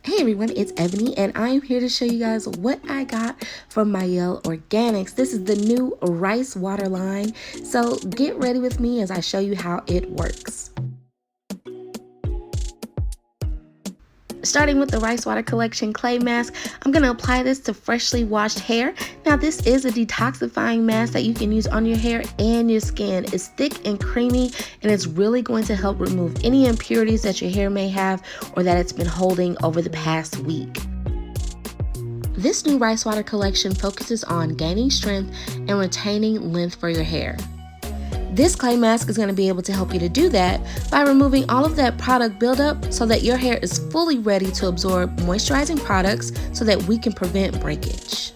Hey everyone, it's Ebony and I am here to show you guys what I got from Mielle Organics. This is the new rice water line, so get ready with me as I show you how it works. Starting with the Rice Water Collection Clay Mask, I'm going to apply this to freshly washed hair. Now this is a detoxifying mask that you can use on your hair and your skin. It's thick and creamy and it's really going to help remove any impurities that your hair may have or that it's been holding over the past week. This new Rice Water Collection focuses on gaining strength and retaining length for your hair. This clay mask is going to be able to help you to do that by removing all of that product buildup so that your hair is fully ready to absorb moisturizing products so that we can prevent breakage.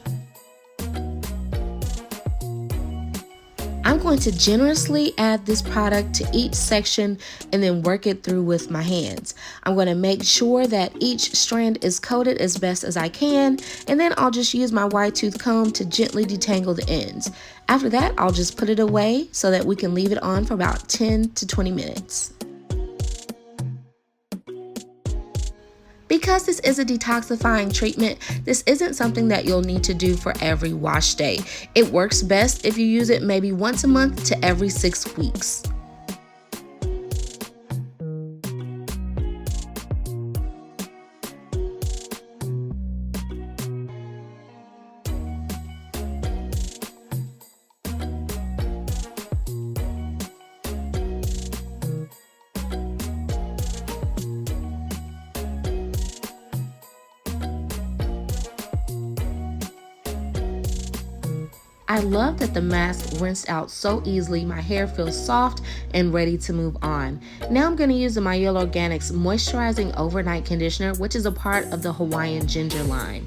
I'm going to generously add this product to each section and then work it through with my hands. I'm going to make sure that each strand is coated as best as I can, and then I'll just use my wide tooth comb to gently detangle the ends. After that, I'll just put it away so that we can leave it on for about 10 to 20 minutes. Because this is a detoxifying treatment, this isn't something that you'll need to do for every wash day. It works best if you use it maybe once a month to every 6 weeks. I love that the mask rinsed out so easily. My hair feels soft and ready to move on. Now I'm going to use the Mielle Organics Moisturizing Overnight Conditioner, which is a part of the Hawaiian Ginger line.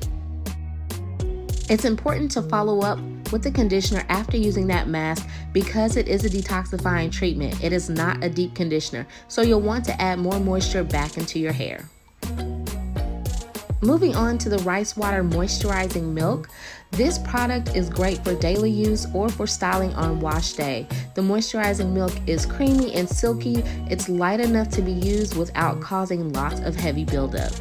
It's important to follow up with the conditioner after using that mask because it is a detoxifying treatment. It is not a deep conditioner, so you'll want to add more moisture back into your hair. Moving on to the Rice Water Moisturizing Milk. This product is great for daily use or for styling on wash day. The moisturizing milk is creamy and silky. It's light enough to be used without causing lots of heavy buildup.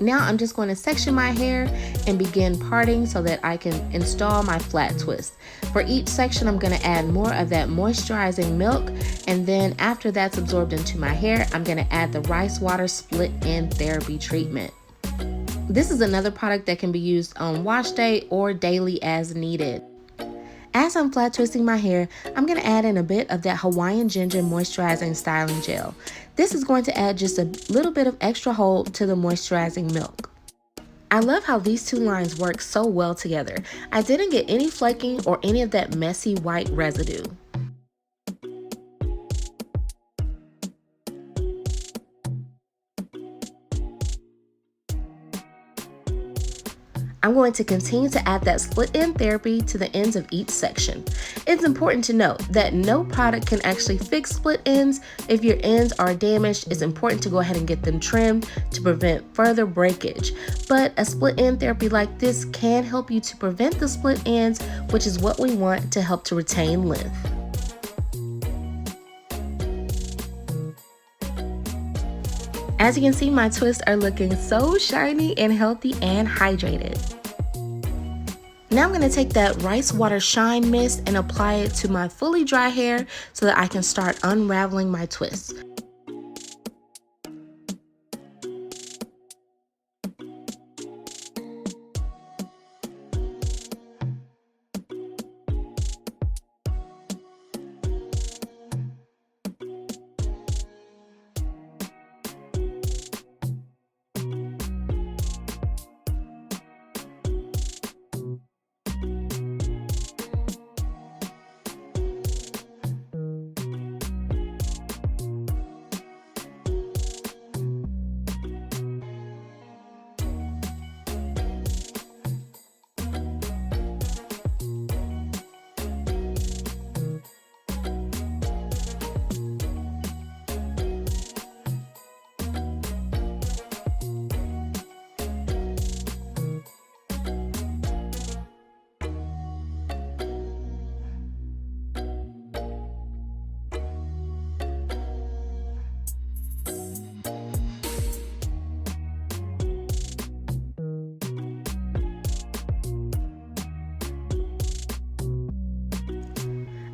Now I'm just going to section my hair and begin parting so that I can install my flat twist. For each section, I'm going to add more of that moisturizing milk, and then after that's absorbed into my hair, I'm going to add the Rice Water Split End Therapy Treatment. This is another product that can be used on wash day or daily as needed. As I'm flat twisting my hair, I'm going to add in a bit of that Hawaiian Ginger Moisturizing Styling Gel. This is going to add just a little bit of extra hold to the moisturizing milk. I love how these two lines work so well together. I didn't get any flaking or any of that messy white residue. I'm going to continue to add that split end therapy to the ends of each section. It's important to note that no product can actually fix split ends. If your ends are damaged, it's important to go ahead and get them trimmed to prevent further breakage. But a split end therapy like this can help you to prevent the split ends, which is what we want to help to retain length. As you can see, my twists are looking so shiny and healthy and hydrated. Now I'm going to take that Rice Water Shine Mist and apply it to my fully dry hair so that I can start unraveling my twists.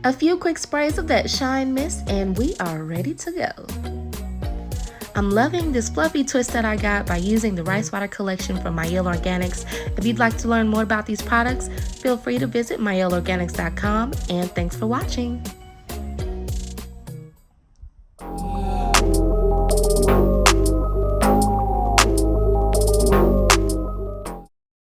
A few quick sprays of that shine mist and we are ready to go. I'm loving this fluffy twist that I got by using the Rice Water collection from Mielle Organics. If you'd like to learn more about these products, feel free to visit mielleorganics.com, and thanks for watching.